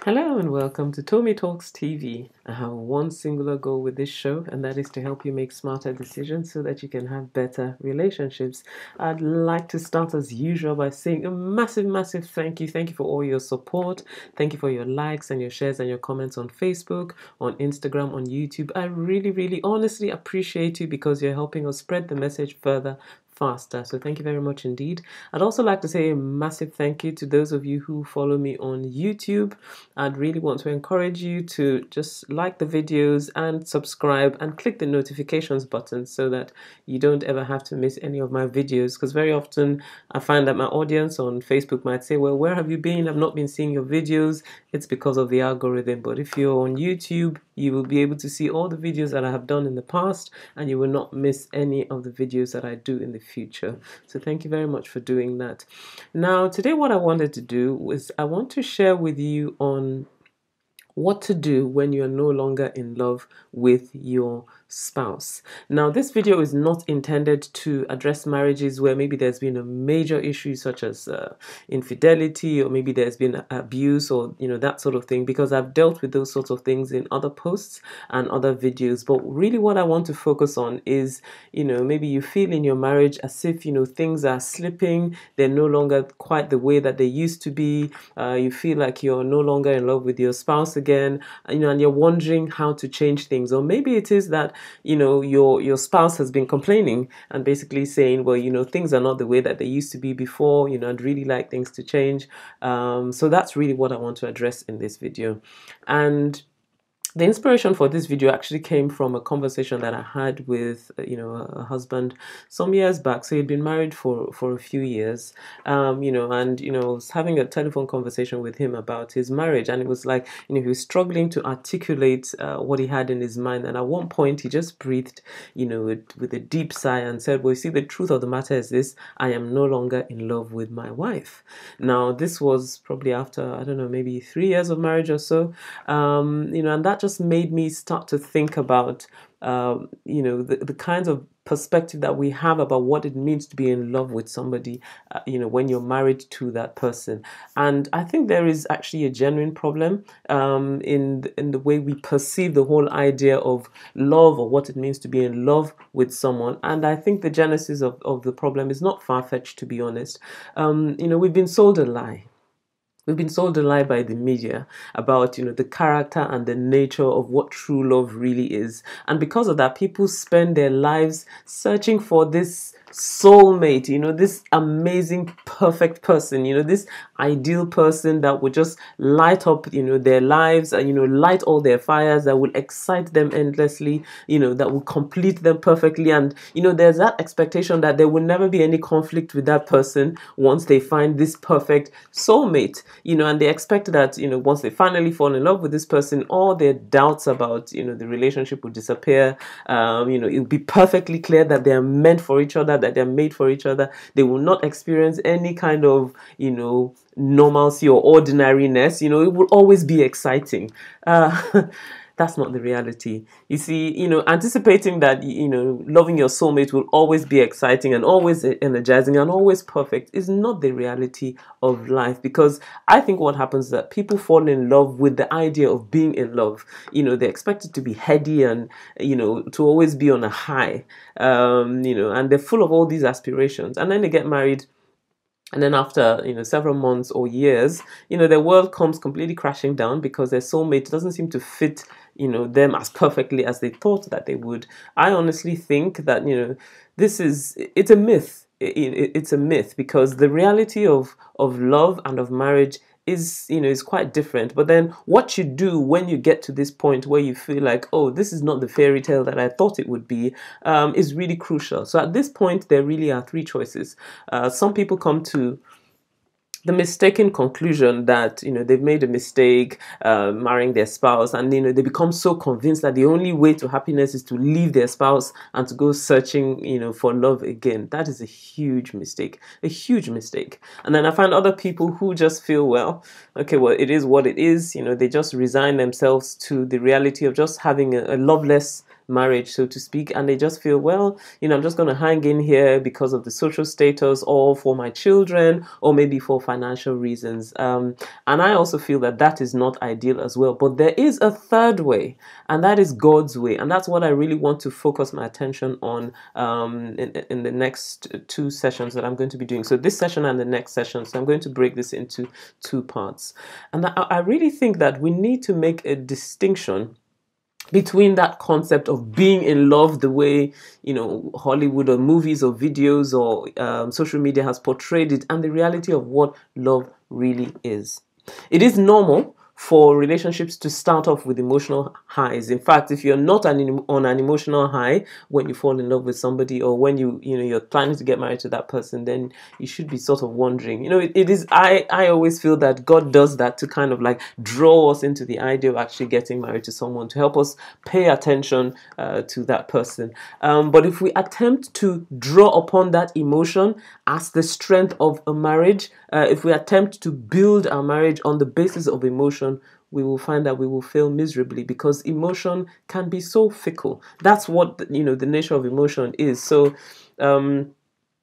Hello and welcome to Tomi Talks TV. I have one singular goal with this show, and that is to help you make smarter decisions so that you can have better relationships. I'd like to start as usual by saying a massive thank you. Thank you for all your support. Thank you for your likes and your shares and your comments on Facebook, on Instagram, on YouTube. I really honestly appreciate you because you're helping us spread the message further faster. So thank you very much indeed. I'd also like to say a massive thank you to those of you who follow me on YouTube. I'd really want to encourage you to just like the videos and subscribe and click the notifications button so that you don't ever have to miss any of my videos, because very often I find that my audience on Facebook might say, well, where have you been? I've not been seeing your videos. It's because of the algorithm. But if you're on YouTube, you will be able to see all the videos that I have done in the past, and you will not miss any of the videos that I do in the future. So thank you very much for doing that. Now, today what I wanted to do was I want to share with you on what to do when you're no longer in love with your spouse. Now, this video is not intended to address marriages where maybe there's been a major issue such as infidelity, or maybe there's been abuse, or that sort of thing, because I've dealt with those sorts of things in other posts and other videos. But really what I want to focus on is, maybe you feel in your marriage as if, things are slipping, they're no longer quite the way that they used to be. You feel like you're no longer in love with your spouse again, and you're wondering how to change things. Or maybe it is that your spouse has been complaining and basically saying, well, things are not the way that they used to be before. I'd really like things to change. So that's really what I want to address in this video. And the inspiration for this video actually came from a conversation that I had with, a husband some years back. So he'd been married for a few years, and, I was having a telephone conversation with him about his marriage. And it was like, he was struggling to articulate what he had in his mind. And at one point he just breathed, with a deep sigh and said, well, you see, the truth of the matter is this: I am no longer in love with my wife. Now, this was probably after, I don't know, maybe 3 years of marriage or so, and that just made me start to think about the kinds of perspective that we have about what it means to be in love with somebody, when you're married to that person. And I think there is actually a genuine problem in the way we perceive the whole idea of love, or what it means to be in love with someone. And I think the genesis of the problem is not far-fetched, to be honest. We've been sold a lie. We've been sold a lie by the media about, the character and the nature of what true love really is. And because of that, people spend their lives searching for this soulmate, this amazing, perfect person, this ideal person that would just light up, their lives, and, light all their fires, that will excite them endlessly, that will complete them perfectly. And, there's that expectation that there will never be any conflict with that person once they find this perfect soulmate, and they expect that, once they finally fall in love with this person, all their doubts about, the relationship will disappear. It'll be perfectly clear that they are meant for each other, that they're made for each other. They will not experience any kind of, normalcy or ordinariness. It will always be exciting. That's not the reality. You see, anticipating that, loving your soulmate will always be exciting and always energizing and always perfect is not the reality of life. Because I think what happens is that people fall in love with the idea of being in love. They expect it to be heady and, to always be on a high, and they're full of all these aspirations. And then they get married. And then after, several months or years, their world comes completely crashing down because their soulmate doesn't seem to fit, them as perfectly as they thought that they would. I honestly think that, it's a myth. It's a myth, because the reality of love and of marriage is quite different. But then what you do when you get to this point where you feel like, oh, this is not the fairy tale that I thought it would be, is really crucial. So at this point, there really are three choices. Some people come to the mistaken conclusion that they've made a mistake marrying their spouse, and they become so convinced that the only way to happiness is to leave their spouse and to go searching for love again. That is a huge mistake, a huge mistake. And then I find other people who just feel, well, okay, well, it is what it is. They just resign themselves to the reality of just having a loveless marriage, so to speak, and they just feel, well, I'm just going to hang in here because of the social status, or for my children, or maybe for financial reasons. And I also feel that that is not ideal as well. But there is a third way, and that is God's way. And that's what I really want to focus my attention on in the next two sessions that I'm going to be doing. So this session and the next session. So I'm going to break this into two parts. And I really think that we need to make a distinction between that concept of being in love the way, Hollywood or movies or videos or social media has portrayed it, and the reality of what love really is. It is normal for relationships to start off with emotional highs. In fact, if you're not on an emotional high when you fall in love with somebody, or when you're planning to get married to that person, then you should be sort of wondering. It is. I always feel that God does that to kind of like draw us into the idea of actually getting married to someone, to help us pay attention to that person. But if we attempt to draw upon that emotion as the strength of a marriage, if we attempt to build our marriage on the basis of emotion, we will find that we will fail miserably, because emotion can be so fickle. That's what the nature of emotion is. So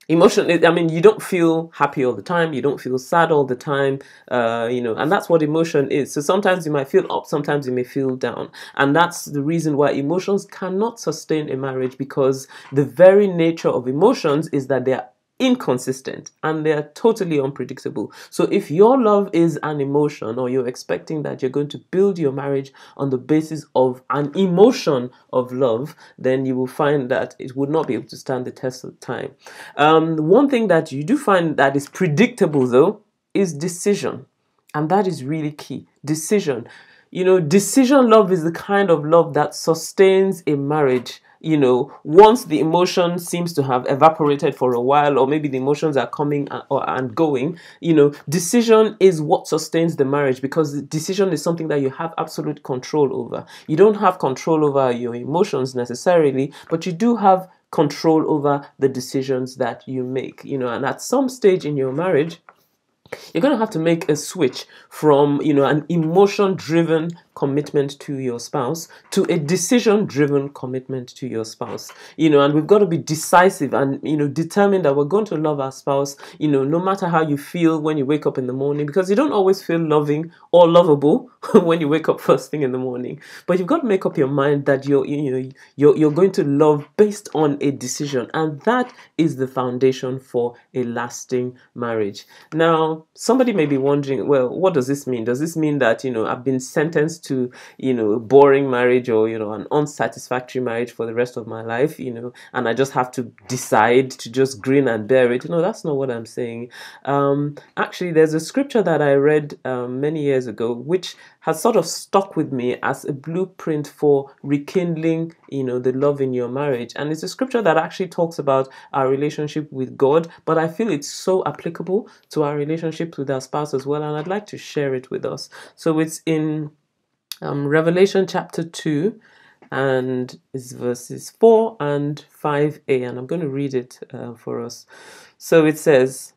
emotion, you don't feel happy all the time, you don't feel sad all the time, and that's what emotion is. So sometimes you might feel up, sometimes you may feel down, and that's the reason why emotions cannot sustain a marriage, because the very nature of emotions is that they are inconsistent and they're totally unpredictable. So if your love is an emotion, or you're expecting that you're going to build your marriage on the basis of an emotion of love, then you will find that it would not be able to stand the test of time. One thing that you do find that is predictable, though, is decision. And that is really key. Decision. Decision love is the kind of love that sustains a marriage. Once the emotion seems to have evaporated for a while, or maybe the emotions are coming and going, decision is what sustains the marriage, because decision is something that you have absolute control over. You don't have control over your emotions necessarily, but you do have control over the decisions that you make, and at some stage in your marriage, you're going to have to make a switch from, an emotion-driven commitment to your spouse to a decision-driven commitment to your spouse. And we've got to be decisive and, determined that we're going to love our spouse, no matter how you feel when you wake up in the morning, because you don't always feel loving or lovable when you wake up first thing in the morning. But you've got to make up your mind that you're going to love based on a decision, and that is the foundation for a lasting marriage. Now, somebody may be wondering, well, what does this mean? Does this mean that, I've been sentenced to, boring marriage, or, an unsatisfactory marriage for the rest of my life, and I just have to decide to just grin and bear it? No, that's not what I'm saying. Actually, there's a scripture that I read many years ago, which has sort of stuck with me as a blueprint for rekindling, the love in your marriage. And it's a scripture that actually talks about our relationship with God, but I feel it's so applicable to our relationships with our spouse as well, and I'd like to share it with us. So it's in Revelation chapter 2, and it's verses 4 and 5a, and I'm going to read it for us. So it says,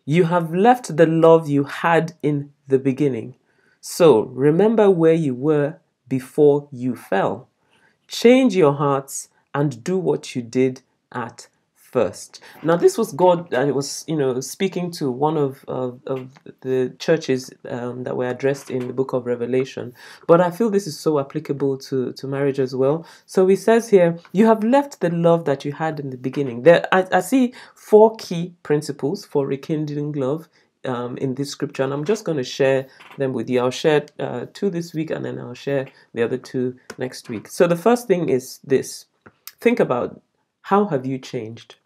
"You have left the love you had in the beginning. So remember where you were before you fell. Change your hearts and do what you did at first." Now, this was God, and it was, speaking to one of the churches that were addressed in the book of Revelation. But I feel this is so applicable to marriage as well. So he says here, "You have left the love that you had in the beginning." I see 4 key principles for rekindling love in this scripture, and I'm just going to share them with you. I'll share 2 this week, and then I'll share the other 2 next week. So the first thing is this: think about, how have you changed?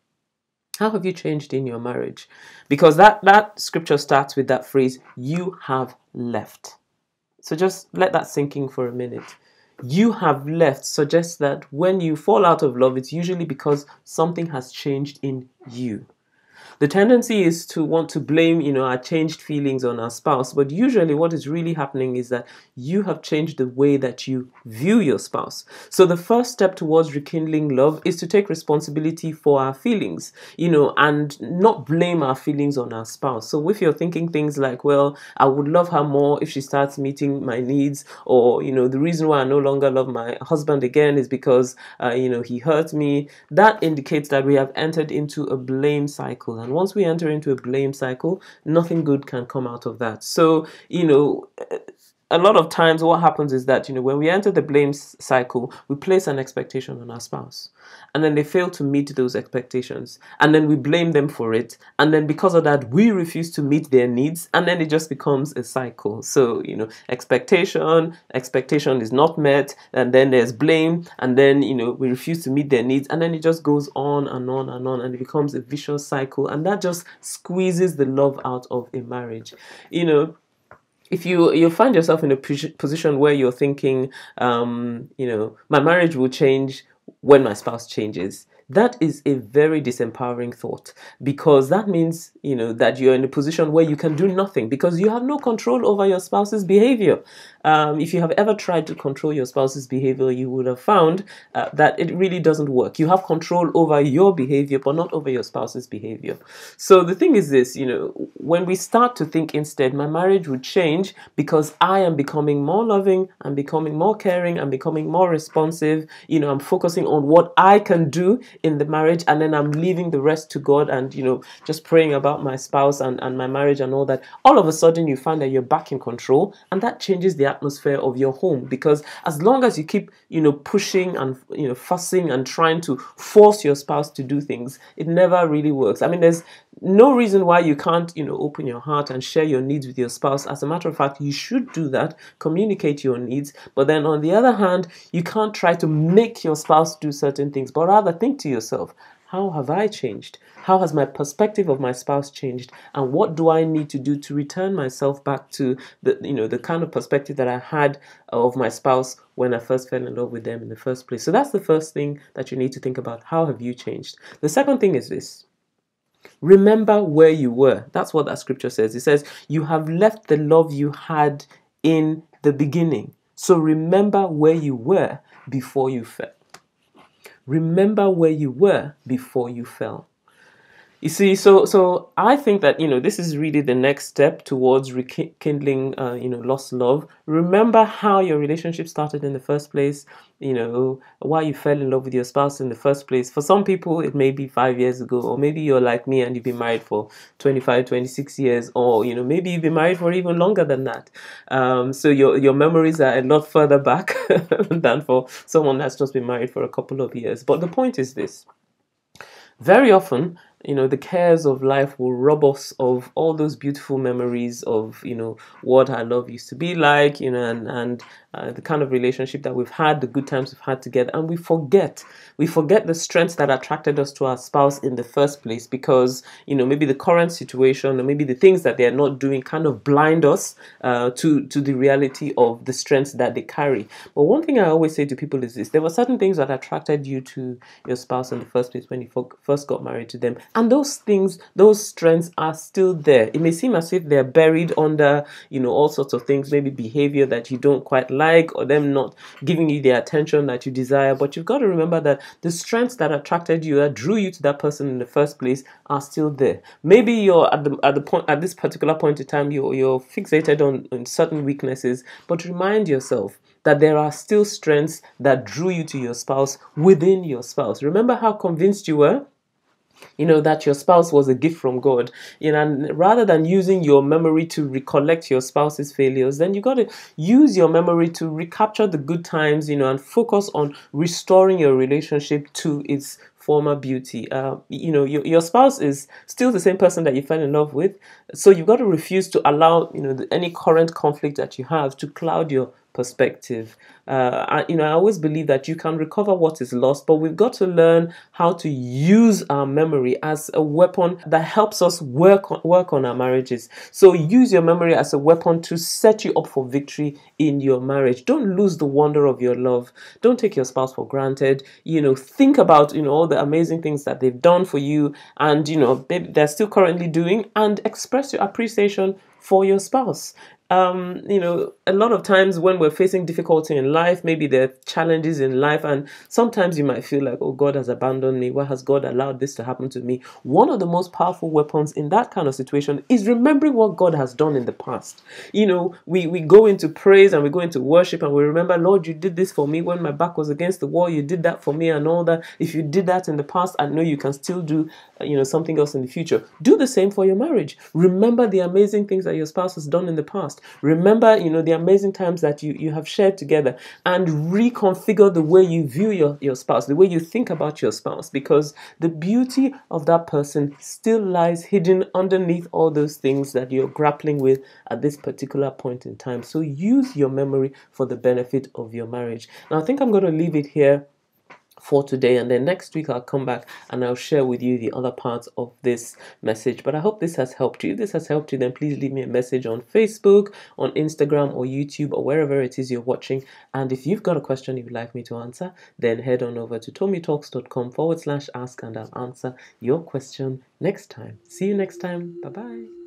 How have you changed in your marriage? Because that scripture starts with that phrase, "you have left." So just let that sink in for a minute. You have left suggests that when you fall out of love, it's usually because something has changed in you. The tendency is to want to blame, our changed feelings on our spouse. But usually what is really happening is that you have changed the way that you view your spouse. So the first step towards rekindling love is to take responsibility for our feelings, and not blame our feelings on our spouse. So if you're thinking things like, well, I would love her more if she starts meeting my needs, or, the reason why I no longer love my husband again is because, he hurt me, that indicates that we have entered into a blame cycle. And once we enter into a blame cycle, nothing good can come out of that. So, a lot of times what happens is that, when we enter the blame cycle, we place an expectation on our spouse, and then they fail to meet those expectations, and then we blame them for it, and then because of that we refuse to meet their needs, and then it just becomes a cycle. So, expectation is not met, and then there's blame, and then, we refuse to meet their needs, and then it just goes on and on and on, and it becomes a vicious cycle, and that just squeezes the love out of a marriage. If you find yourself in a position where you're thinking, my marriage will change when my spouse changes, that is a very disempowering thought, because that means, that you're in a position where you can do nothing because you have no control over your spouse's behavior. If you have ever tried to control your spouse's behavior, you would have found that it really doesn't work. You have control over your behavior, but not over your spouse's behavior. So the thing is this, when we start to think instead, my marriage would change because I am becoming more loving, I'm becoming more caring, I'm becoming more responsive, I'm focusing on what I can do in the marriage, and then I'm leaving the rest to God, and just praying about my spouse and my marriage and all that. All of a sudden you find that you're back in control, and that changes the atmosphere of your home, because as long as you keep pushing and fussing and trying to force your spouse to do things, it never really works. I mean, there's no reason why you can't open your heart and share your needs with your spouse. As a matter of fact, you should do that, communicate your needs. But then on the other hand, you can't try to make your spouse do certain things, but rather think to yourself, how have I changed? How has my perspective of my spouse changed? And what do I need to do to return myself back to the kind of perspective that I had of my spouse when I first fell in love with them in the first place? So that's the first thing that you need to think about. How have you changed? The second thing is this. Remember where you were. That's what that scripture says. It says, you have left the love you had in the beginning. So remember where you were before you fell. Remember where you were before you fell. You see, so I think that, this is really the next step towards rekindling, lost love. Remember how your relationship started in the first place, why you fell in love with your spouse in the first place. For some people, it may be 5 years ago, or maybe you're like me and you've been married for 25, 26 years, or, maybe you've been married for even longer than that. So your memories are a lot further back than for someone that's just been married for a couple of years. But the point is this. Very often, the cares of life will rob us of all those beautiful memories of, what our love used to be like, and the kind of relationship that we've had, the good times we've had together. And we forget the strengths that attracted us to our spouse in the first place, because, maybe the current situation or maybe the things that they're not doing kind of blind us to the reality of the strengths that they carry. But one thing I always say to people is this. There were certain things that attracted you to your spouse in the first place when you first got married to them. And those things, those strengths are still there. It may seem as if they're buried under, all sorts of things, maybe behavior that you don't quite like, or them not giving you the attention that you desire. But you've got to remember that the strengths that attracted you, that drew you to that person in the first place, are still there. Maybe you're at this particular point in time, you're fixated on certain weaknesses, but remind yourself that there are still strengths that drew you to your spouse within your spouse. Remember how convinced you were that your spouse was a gift from God, and rather than using your memory to recollect your spouse's failures, then you got to use your memory to recapture the good times, and focus on restoring your relationship to its former beauty. Your spouse is still the same person that you fell in love with, so you've got to refuse to allow any current conflict that you have to cloud your perspective. I always believe that you can recover what is lost, but we've got to learn how to use our memory as a weapon that helps us work on our marriages. So use your memory as a weapon to set you up for victory in your marriage. Don't lose the wonder of your love. Don't take your spouse for granted. Think about all the amazing things that they've done for you, and maybe they're still currently doing, and express your appreciation for your spouse. A lot of times when we're facing difficulty in life, maybe there are challenges in life, and sometimes you might feel like, oh, God has abandoned me. Why has God allowed this to happen to me? One of the most powerful weapons in that kind of situation is remembering what God has done in the past. We go into praise and we go into worship and we remember, Lord, you did this for me when my back was against the wall. You did that for me and all that. If you did that in the past, I know you can still do something else in the future. Do the same for your marriage. Remember the amazing things that your spouse has done in the past. Remember, the amazing times that you have shared together, and reconfigure the way you view your spouse, the way you think about your spouse, because the beauty of that person still lies hidden underneath all those things that you're grappling with at this particular point in time. So use your memory for the benefit of your marriage. Now, I think I'm going to leave it here for today, and then next week I'll come back and I'll share with you the other parts of this message. But I hope this has helped you. If this has helped you, then please leave me a message on Facebook, on Instagram, or YouTube, or wherever it is you're watching. And if you've got a question you'd like me to answer, then head on over to tomitalks.com/ask, and I'll answer your question next time. See you next time. Bye bye.